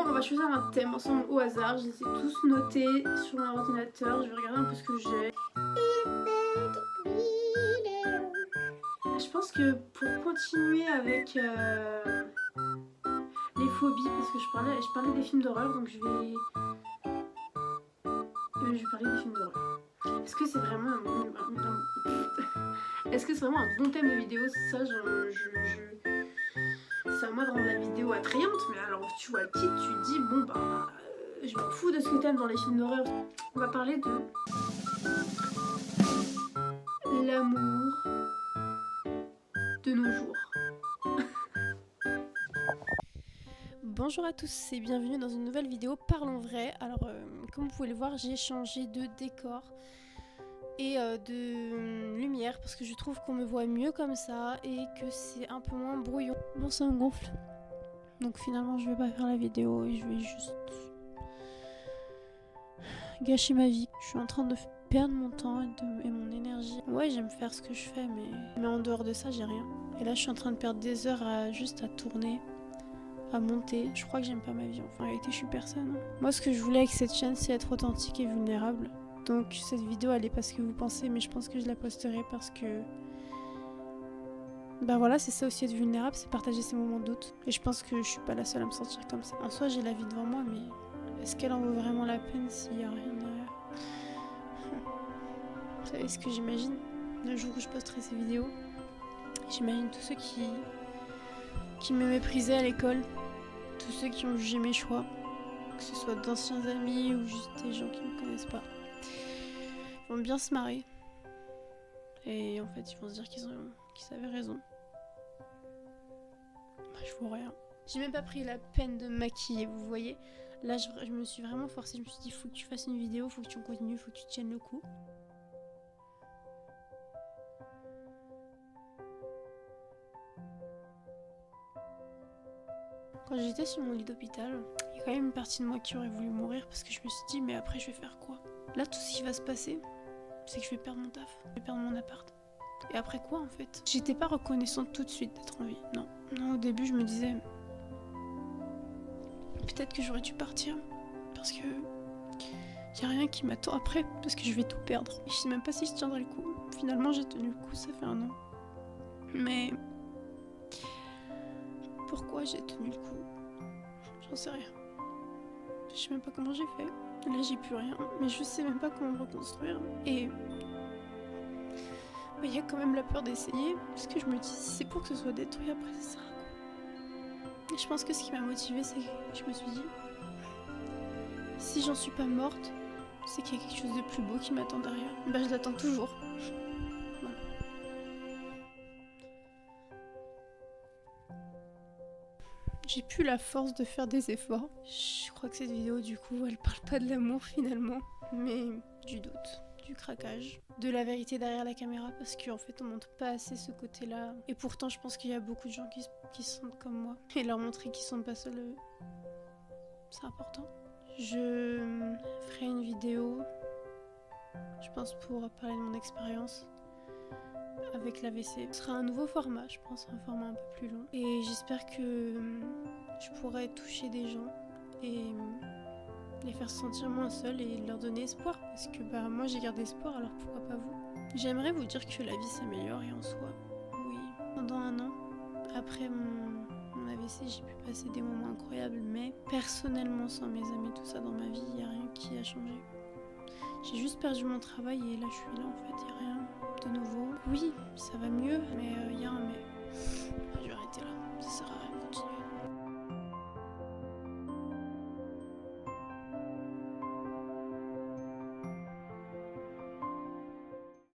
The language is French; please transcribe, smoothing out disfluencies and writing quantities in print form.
Bon, on va choisir un thème ensemble au hasard. Je les ai tous notés sur mon ordinateur. Je vais regarder un peu ce que j'ai. Je pense que pour continuer avec les phobies, parce que je parlais des films d'horreur, donc je vais parler des films d'horreur. Est-ce que c'est vraiment est-ce que c'est vraiment un bon thème de vidéo? Ça, c'est à moi de rendre la vidéo attrayante, mais alors tu vois le titre, tu te dis bon bah je m'en fous de ce que t'aimes dans les films d'horreur. On va parler de l'amour de nos jours. Bonjour à tous et bienvenue dans une nouvelle vidéo Parlons Vrai. Alors comme vous pouvez le voir, j'ai changé de décor et de lumière parce que je trouve qu'on me voit mieux comme ça et que c'est un peu moins brouillon. Bon, ça me gonfle. Donc finalement je vais pas faire la vidéo et je vais juste gâcher ma vie. Je suis en train de perdre mon temps et mon énergie. Ouais, j'aime faire ce que je fais mais en dehors de ça j'ai rien. Et là je suis en train de perdre des heures juste à tourner, à monter. Je crois que j'aime pas ma vie. Enfin, en réalité, je suis personne. Moi, ce que je voulais avec cette chaîne, c'est être authentique et vulnérable. Donc, cette vidéo, elle est pas ce que vous pensez, mais je pense que je la posterai parce que... Ben voilà, c'est ça aussi être vulnérable, c'est partager ses moments de doute. Et je pense que je suis pas la seule à me sentir comme ça. En soi, j'ai la vie devant moi, mais est-ce qu'elle en vaut vraiment la peine s'il y a rien derrière? Vous savez ce que j'imagine? Le jour où je posterai ces vidéos, j'imagine tous ceux qui me méprisaient à l'école. Tous ceux qui ont jugé mes choix, que ce soit d'anciens amis ou juste des gens qui ne me connaissent pas, ils vont bien se marrer. Et en fait, ils vont se dire qu'ils avaient raison. Bah, je vois rien. J'ai même pas pris la peine de me maquiller, vous voyez. Là, je me suis vraiment forcée. Je me suis dit, faut que tu fasses une vidéo, faut que tu continues, faut que tu tiennes le coup. Quand j'étais sur mon lit d'hôpital, il y a quand même une partie de moi qui aurait voulu mourir parce que je me suis dit, mais après, je vais faire quoi? Là, tout ce qui va se passer, c'est que je vais perdre mon taf, je vais perdre mon appart. Et après quoi en fait? J'étais pas reconnaissante tout de suite d'être en vie, non. Non, au début je me disais peut-être que j'aurais dû partir parce que y a rien qui m'attend après parce que je vais tout perdre. Et je sais même pas si je tiendrai le coup. Finalement j'ai tenu le coup, ça fait 1 an. Mais pourquoi j'ai tenu le coup? J'en sais rien. Je sais même pas comment j'ai fait. Là j'ai plus rien, mais je sais même pas comment me reconstruire. Et il y a quand même la peur d'essayer, parce que je me dis, si c'est pour que ce soit détruit, après ça sera quoi? Et je pense que ce qui m'a motivée, c'est que je me suis dit, si j'en suis pas morte, c'est qu'il y a quelque chose de plus beau qui m'attend derrière. Bah je l'attends toujours. Voilà. J'ai plus la force de faire des efforts. Je crois que cette vidéo, du coup, elle parle pas de l'amour finalement, mais du doute. Du craquage, de la vérité derrière la caméra parce qu'en fait on montre pas assez ce côté-là. Et pourtant je pense qu'il y a beaucoup de gens qui se sentent comme moi. Et leur montrer qu'ils sont pas seuls, c'est important. Je ferai une vidéo, je pense pour parler de mon expérience avec l'AVC. Ce sera un nouveau format, je pense, un format un peu plus long. Et j'espère que je pourrai toucher des gens et les faire se sentir moins seuls et leur donner espoir parce que bah moi j'ai gardé espoir, alors pourquoi pas vous? J'aimerais vous dire que la vie s'améliore et en soi, oui, pendant 1 an après mon AVC j'ai pu passer des moments incroyables, mais personnellement sans mes amis, tout ça dans ma vie, il n'y a rien qui a changé. J'ai juste perdu mon travail et là je suis là en fait, il n'y a rien de nouveau. Oui, ça va mieux, mais il y a un mais.